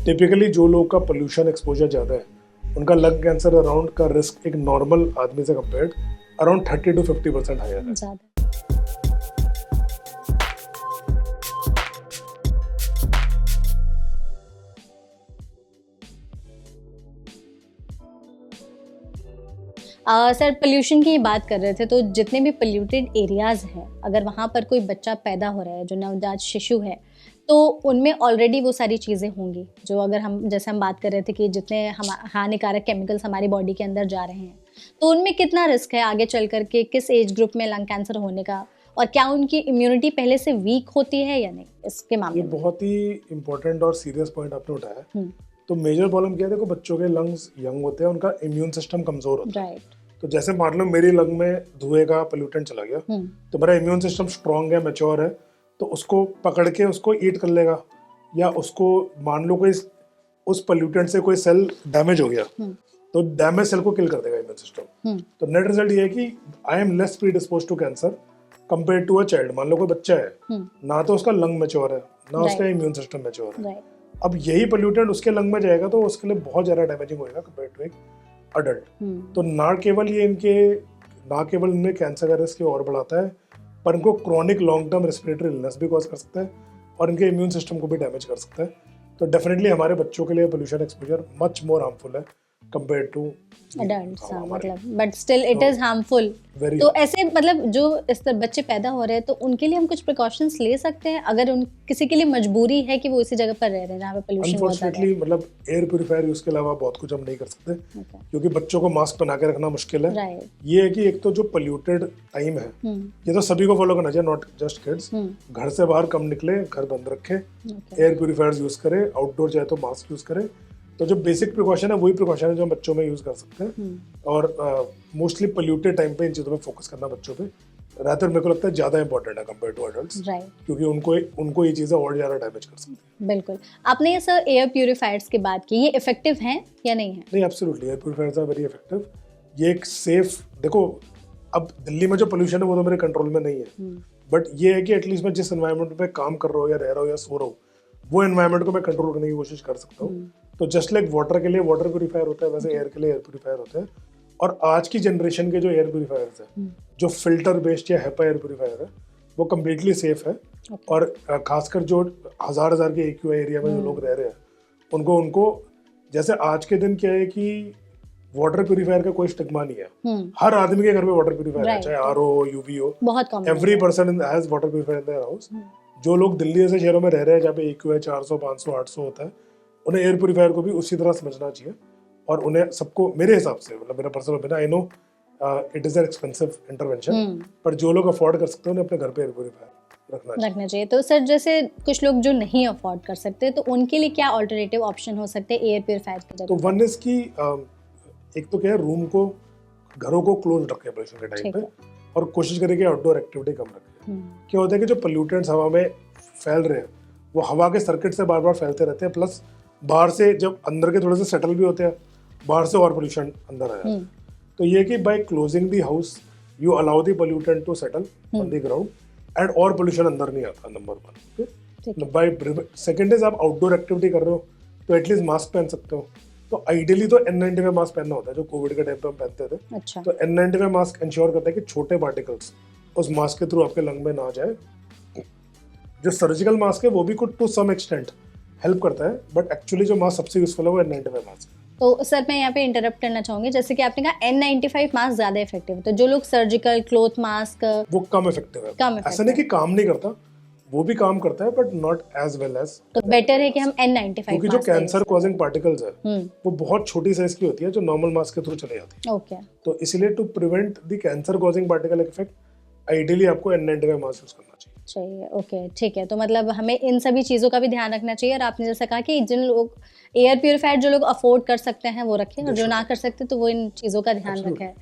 Typically जो लोग का पोल्यूशन एक्सपोजर ज़्यादा है उनका लंग कैंसर अराउंड का रिस्क एक नॉर्मल आदमी से कंपेयर्ड अराउंड 30 to 50% हायर है। ज़्यादा। सर पोल्यूशन की बात कर रहे थे, तो जितने भी पोल्यूटेड एरियाज़ हैं, अगर वहाँ पर कोई बच्चा पैदा हो रहा है जो नवजात शिशु है, तो उनमें ऑलरेडी वो सारी चीज़ें होंगी जो अगर हम जैसे हम बात कर रहे थे कि जितने हम हानिकारक केमिकल्स हमारी बॉडी के अंदर जा रहे हैं, तो उनमें कितना रिस्क है आगे चल कर के किस एज ग्रुप में लंग कैंसर होने का, और क्या उनकी इम्यूनिटी पहले से वीक होती है या नहीं, इसके मामले ये में? बहुत ही इंपॉर्टेंट और सीरियस पॉइंट आपने उठाया है। तो मेजर प्रॉब्लम क्या है, देखो बच्चों के लंग्स यंग होते हैं, उनका इम्यून सिस्टम कमजोर होता है। राइट। तो जैसे मान लो मेरी लंग में धुएं का पोल्यूटेंट चला गया, तो मेरा इम्यून सिस्टम स्ट्रांग है, मैच्योर है, तो उसको पकड़ के उसको ईट कर लेगा, या उसको मान लो कोई उस पोल्यूटेंट से कोई सेल डैमेज हो गया तो डैमेज सेल को किल कर देगा इम्यून सिस्टम। तो नेट रिजल्ट ये है कि I am less predisposed to cancer compare to a child. मान लो कोई बच्चा है, ना तो उसका लंग मैच्योर है, ना उसका इम्यून सिस्टम मैच्योर है। अब यही पोल्यूटेंट उसके लंग में जाएगा तो उसके लिए बहुत ज्यादा डैमेजिंग होगा कंपेयर टू एक अडल्ट। तो ना केवल इनमें कैंसर का रिस्क और बढ़ाता है, पर इनको chronic long term respiratory illness भी कॉज कर सकता है और इनके इम्यून सिस्टम को भी डैमेज कर सकता है। तो डेफिनेटली हमारे बच्चों के लिए pollution exposure much more harmful है कंपेयर टू एडल्ट्स, मतलब but still it is harmful. तो ऐसे मतलब जो इस तरह बच्चे पैदा हो रहे हैं, तो उनके लिए हम कुछ प्रिकॉशंस ले सकते हैं अगर उन किसी के लिए मजबूरी है कि वो इसी जगह पर रह रहे हैं जहाँ पे पोल्यूशन बहुत ज़्यादा है? मतलब एयर प्यूरिफायर यूज के अलावा बहुत कुछ हम नहीं कर सकते, क्योंकि बच्चों को मास्क पहना के रखना मुश्किल है। ये है कि एक तो जो पोल्यूटेड टाइम है ये तो सभी को फॉलो करना चाहिए, नॉट जस्ट किड्स। घर से बाहर कम निकले, घर बंद रखे, एयर प्यूरिफायर यूज करे, आउटडोर जाए तो मास्क यूज करे। तो जो बेसिक प्रिकॉशन है वही प्रिकॉशन है जो हम बच्चों में यूज कर सकते हैं, और मोस्टली पोल्यूटेड टाइम पे इन चीज़ों पे फोकस करना बच्चों पे रातर मेरे को लगता है ज़्यादा इंपॉर्टेंट है कंपेयर टू एडल्ट्स, क्योंकि उनको ये चीज़ें और ज़्यादा डैमेज कर सकती हैं। बिल्कुल। आपने ये सर एयर प्यूरिफायर्स की बात की, ये इफेक्टिव हैं या नहीं है? नहीं, absolutely air purifiers are very effective. ये एक सेफ, देखो अब दिल्ली में जो पोल्यूशन है वो तो मेरे कंट्रोल में नहीं है, बट ये है कि एटलीस्ट मैं जिस एनवायरनमेंट में काम कर रहा हूँ या रह रहा हूँ या सो रहा हूँ वो एनवायरनमेंट को मैं कंट्रोल करने की कोशिश कर सकता हूँ। तो जस्ट लाइक वाटर के लिए वाटर प्यूरिफायर होता है, वैसे एयर के लिए एयर प्यूरिफायर होता है। और आज की जनरेशन के जो एयर प्यूरिफायर्स है, जो फिल्टर बेस्ड या हेपा एयर प्यूरिफायर है, वो कम्प्लीटली सेफ है। और खासकर जो हजार के AQI एरिया में जो लोग रह रहे हैं उनको जैसे आज के दिन क्या है कि वाटर प्यूरिफायर का कोई स्टिग्मा नहीं है। हर आदमी के घर में वाटर प्यूरिफायर है, चाहे RO हो, UV हो, every person has water purifier in their house. जो लोग दिल्ली जैसे शहरों में रह रहे हैं जहाँ पे AQI 400, 500, 800 होता है, उन्हें एयर प्यूरिफायर को भी उसी तरह समझना चाहिए। और उन्हें सबको मेरे हिसाब से, मतलब मेरा personal opinion, I know it is an expensive intervention, पर जो लोग अफोर्ड कर सकते हैं उन्हें अपने घर पे एयर प्यूरिफायर रखना चाहिए। तो सर जैसे कुछ लोग जो नहीं अफोर्ड कर सकते, तो उनके लिए क्या अल्टरनेटिव ऑप्शन हो सकते हैं एयर प्यूरिफायर की जगह? तो वन इज की एक तो क्या है, रूम को, घरों को क्लोज रखें पोल्यूशन के टाइम पे, और कोशिश करें कि आउटडोर एक्टिविटी कम रखें। क्या होता है कि जो पोल्यूटेंट्स हवा में फैल रहे हैं वो हवा के सर्किट से बार बार फैलते रहते हैं, प्लस बाहर से जब अंदर के थोड़े से सेटल भी होते हैं, बाहर से और पोल्यूशन अंदर आ जाता है। तो ये कि by closing the house you allow the pollutant to settle on the ground and और पोल्यूशन अंदर नहीं आता, नंबर 1। बाय सेकंड इज आप आउटडोर एक्टिविटी कर रहे हो तो एटलीस्ट मास्क पहन सकते हो। तो आइडियली तो N95 मास्क पहनना होता है, जो कोविड के टाइम पे हम पहनते थे। अच्छा। तो N95 मास्क इंश्योर करता है कि छोटे पार्टिकल्स उस मास्क के थ्रू आपके लंग में ना जाए। जो सर्जिकल मास्क है वो भी कुछ टू सम एक्सटेंट हेल्प करता है, बट एक्चुअली जो मास्क सबसे यूजफुल है वो N95 मास्क। तो सर मैं यहाँ पे इंटरप्ट करना चाहूँगी, जैसे कि आपने कहा N95 मास्क ज़्यादा इफेक्टिव है, तो जो लोग सर्जिकल क्लॉथ मास्क वो कम इफेक्टिव है। ऐसा नहीं कि काम नहीं करता, वो भी काम करता है, but not as well as. तो बेटर है कि हम N95, क्योंकि जो कैंसर कॉजिंग पार्टिकल्स है वो बहुत छोटी साइज की होती है, जो नॉर्मल मास्क के थ्रू चले जाती है। ओके। तो इसीलिए to prevent the cancer causing particle effect ideally आपको N95 मास्क यूज करना चाहिए। ओके, ठीक है। तो मतलब हमें इन सभी चीज़ों का भी ध्यान रखना चाहिए, और आपने जैसा कहा कि जिन लोग एयर प्यूरिफायर जो लोग अफोर्ड कर सकते हैं वो रखें, और जो ना कर सकते तो वो इन चीज़ों का ध्यान रखें।